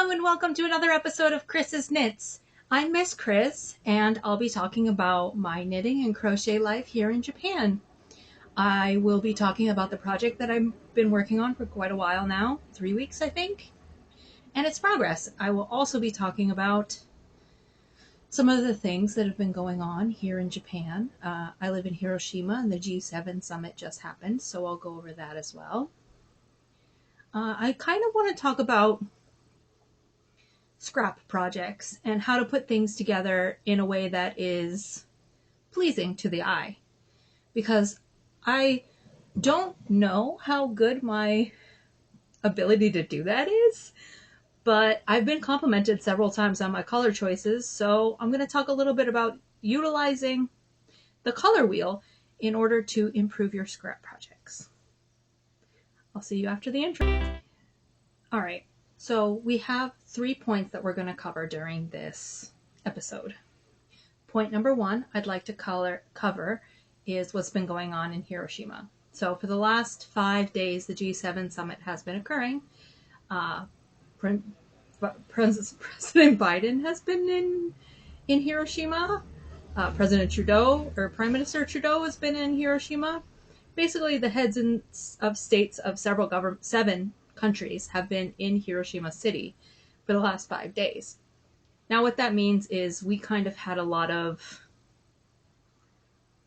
Hello and welcome to another episode of Chris's Knits. I'm Miss Chris and I'll be talking about my knitting and crochet life here in Japan. I will be talking about the project that I've been working on for quite a while now, 3 weeks I think, and its progress. I will also be talking about some of the things that have been going on here in Japan. I live in Hiroshima and the G7 summit just happened, so I'll go over that as well. I kind of want to talk about scrap projects and how to put things together in a way that is pleasing to the eye. Because I don't know how good my ability to do that is, but I've been complimented several times on my color choices, so I'm going to talk a little bit about utilizing the color wheel in order to improve your scrap projects. I'll see you after the intro. All right. So we have 3 points that we're going to cover during this episode. Point number 1 I'd like to cover is what's been going on in Hiroshima. So for the last 5 days, the G7 summit has been occurring. President Biden has been in Hiroshima. President Trudeau, or Prime Minister Trudeau, has been in Hiroshima. Basically, the heads of states of 7 countries have been in Hiroshima City for the last 5 days. Now what that means is we kind of had a lot of,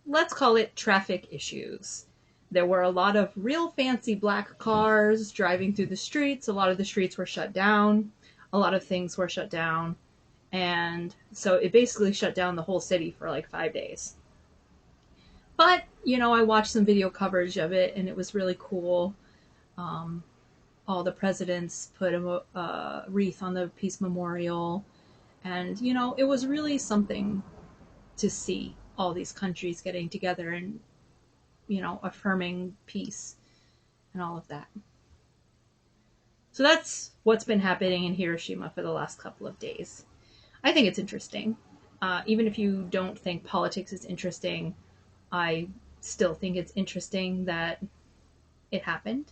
let's call it, traffic issues. There were a lot of real fancy black cars driving through the streets. A lot of the streets were shut down. A lot of things were shut down. And so it basically shut down the whole city for like 5 days. But, you know, I watched some video coverage of it and it was really cool. All the presidents put a wreath on the peace memorial. And, you know, it was really something to see all these countries getting together and, you know, affirming peace and all of that. So that's what's been happening in Hiroshima for the last couple of days. I think it's interesting. Even if you don't think politics is interesting, I still think it's interesting that it happened.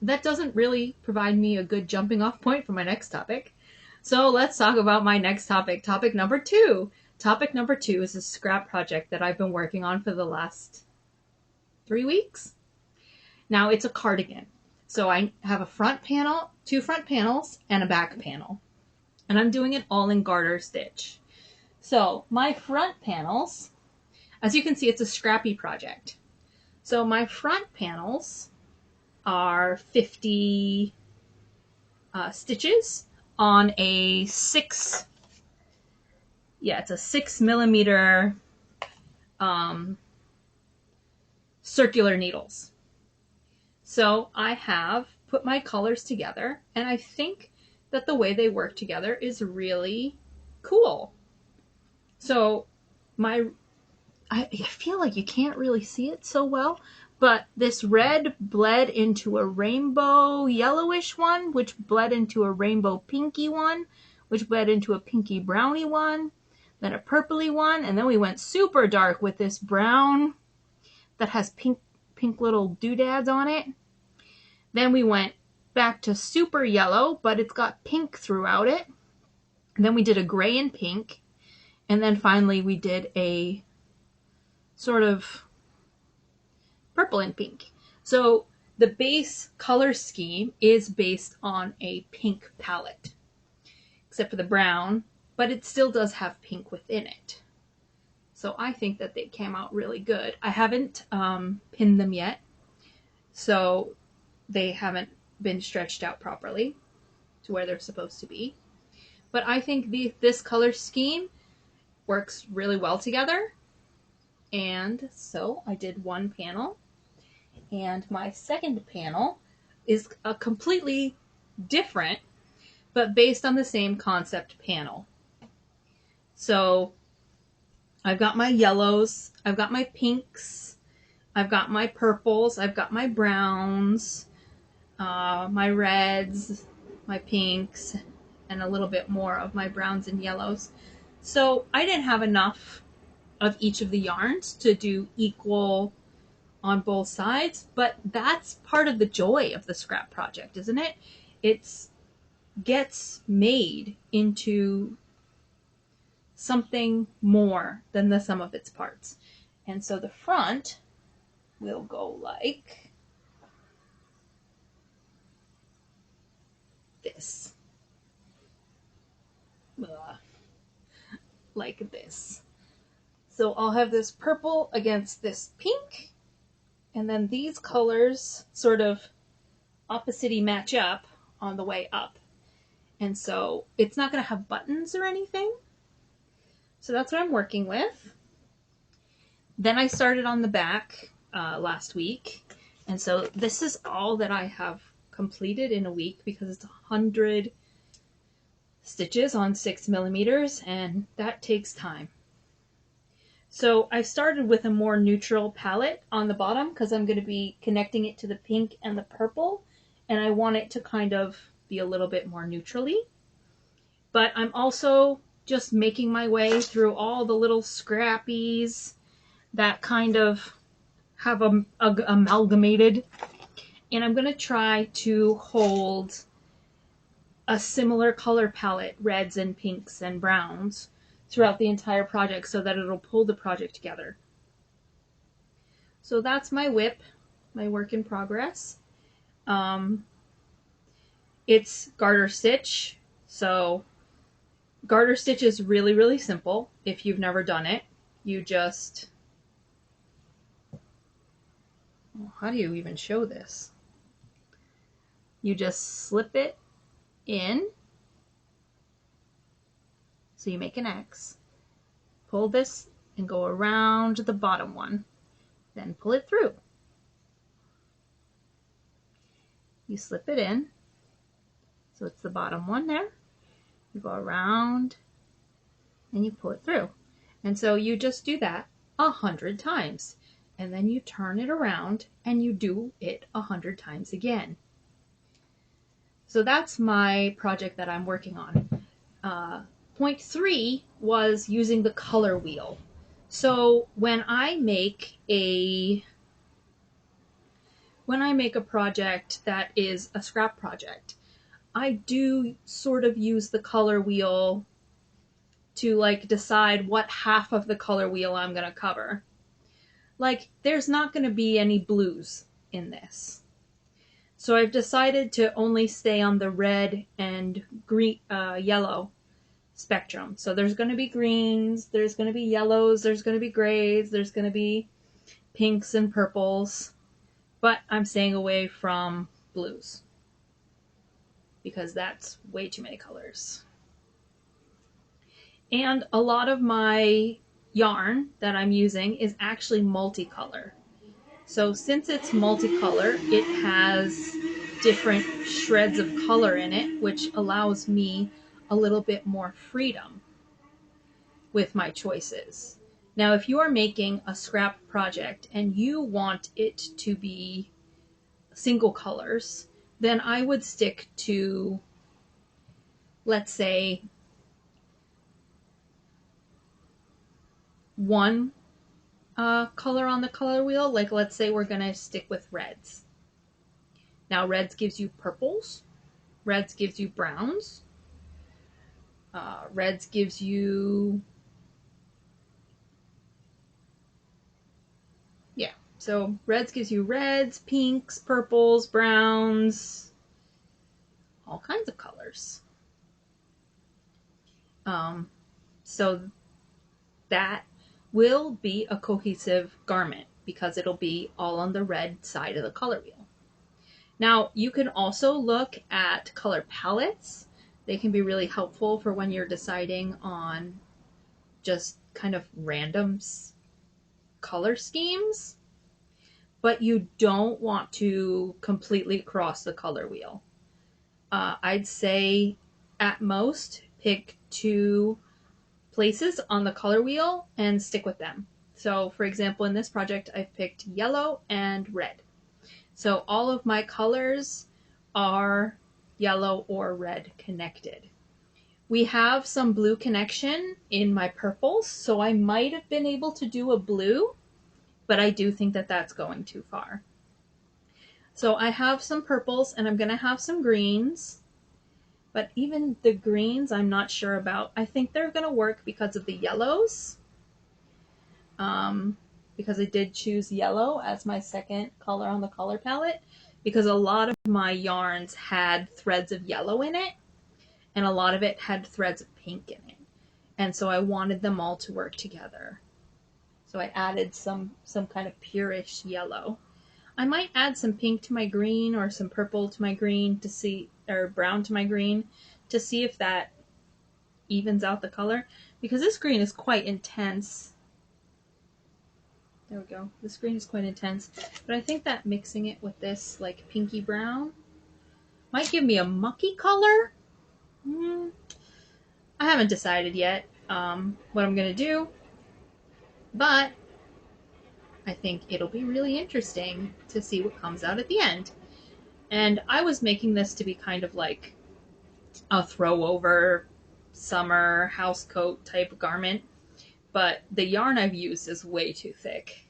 That doesn't really provide me a good jumping off point for my next topic. So let's talk about my next topic. Topic number 2. Topic number 2 is a scrap project that I've been working on for the last 3 weeks. Now it's a cardigan. So I have a front panel, 2 front panels, and a back panel. And I'm doing it all in garter stitch. So my front panels, as you can see, it's a scrappy project. So my front panels are 50 stitches on a 6 millimeter circular needles. So I have put my colors together and I think that the way they work together is really cool. So I feel like you can't really see it so well, but this red bled into a rainbow yellowish one, which bled into a rainbow pinky one, which bled into a pinky browny one, then a purpley one, and then we went super dark with this brown that has pink little doodads on it. Then we went back to super yellow, but it's got pink throughout it. And then we did a gray and pink, and then finally we did a sort of purple and pink. So the base color scheme is based on a pink palette, except for the brown, but it still does have pink within it. So I think that they came out really good. I haven't pinned them yet, so they haven't been stretched out properly to where they're supposed to be. But I think this color scheme works really well together. And so I did one panel, and my second panel is a completely different, but based on the same concept panel. So I've got my yellows, I've got my pinks, I've got my purples, I've got my browns, my reds, my pinks, and a little bit more of my browns and yellows. So I didn't have enough of each of the yarns to do equal on both sides, but that's part of the joy of the scrap project, isn't it? it gets made into something more than the sum of its parts. And so the front will go like this. Like this. So I'll have this purple against this pink, and then these colors sort of opposite-y match up on the way up. And so it's not going to have buttons or anything. So that's what I'm working with. Then I started on the back last week. And so this is all that I have completed in a week because it's 100 stitches on 6 millimeters, and that takes time. So I started with a more neutral palette on the bottom because I'm going to be connecting it to the pink and the purple, and I want it to kind of be a little bit more neutrally. But I'm also just making my way through all the little scrappies that kind of have amalgamated, and I'm going to try to hold a similar color palette, reds and pinks and browns, throughout the entire project so that it'll pull the project together. So that's my whip, my work in progress. It's garter stitch. So garter stitch is really, really simple. If you've never done it, you just, how do you even show this? You just slip it in. So you make an X, pull this and go around the bottom one, then pull it through. You slip it in, so it's the bottom one there. You go around and you pull it through. And so you just do that 100 times. And then you turn it around and you do it 100 times again. So that's my project that I'm working on. Point 3 was using the color wheel. So when I make a project that is a scrap project, I do sort of use the color wheel to like decide what half of the color wheel I'm going to cover. Like there's not going to be any blues in this. So I've decided to only stay on the red and green, yellow spectrum. So there's going to be greens, there's going to be yellows, there's going to be grays, there's going to be pinks and purples, but I'm staying away from blues because that's way too many colors. And a lot of my yarn that I'm using is actually multicolor. So since it's multicolor, it has different shreds of color in it, which allows me a little bit more freedom with my choices. Now, if you are making a scrap project and you want it to be single colors, then I would stick to, let's say, one color on the color wheel. Like, let's say we're going to stick with reds. Now, reds gives you purples. Reds gives you browns. Reds gives you, yeah, so reds gives you reds, pinks, purples, browns, all kinds of colors. So that will be a cohesive garment because it'll be all on the red side of the color wheel. Now, you can also look at color palettes. They can be really helpful for when you're deciding on just kind of random color schemes, but you don't want to completely cross the color wheel. I'd say at most pick 2 places on the color wheel and stick with them. So for example, in this project, I've picked yellow and red. So all of my colors are yellow or red connected. We have some blue connection in my purples, so I might have been able to do a blue, but I do think that that's going too far. So I have some purples and I'm going to have some greens. But even the greens, I'm not sure about. I think they're going to work because of the yellows. Because I did choose yellow as my second color on the color palette. Because a lot of my yarns had threads of yellow in it. And a lot of it had threads of pink in it. And so I wanted them all to work together. So I added some kind of purish yellow. I might add some pink to my green or some purple to my green to see, or brown to my green to see if that evens out the color, because this green is quite intense. There we go. This green is quite intense, but I think that mixing it with this like pinky brown might give me a mucky color. I haven't decided yet what I'm going to do, but I think it'll be really interesting to see what comes out at the end. And I was making this to be kind of like a throw over summer house coat type garment, but the yarn I've used is way too thick.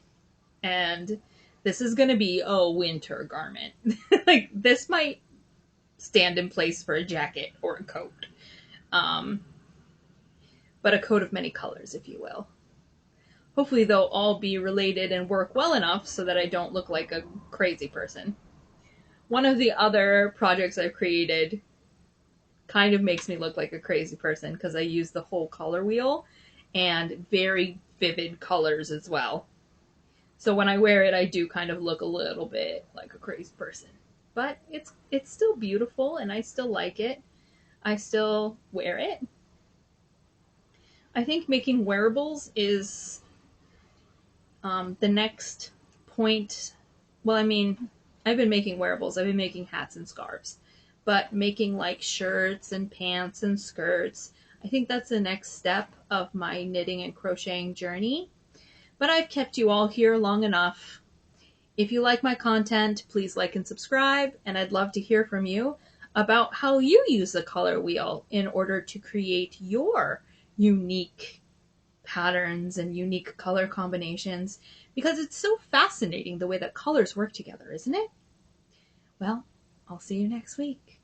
And this is going to be a winter garment. Like, this might stand in place for a jacket or a coat. But a coat of many colors, if you will. Hopefully they'll all be related and work well enough so that I don't look like a crazy person. One of the other projects I've created kind of makes me look like a crazy person because I use the whole color wheel and very vivid colors as well. So when I wear it, I do kind of look a little bit like a crazy person. But it's still beautiful and I still like it. I still wear it. I think making wearables is the next point. Well, I mean, I've been making wearables. I've been making hats and scarves. But making like shirts and pants and skirts, I think that's the next step of my knitting and crocheting journey. But I've kept you all here long enough. If you like my content, please like and subscribe, and I'd love to hear from you about how you use the color wheel in order to create your unique patterns and unique color combinations, because it's so fascinating the way that colors work together, isn't it? Well, I'll see you next week.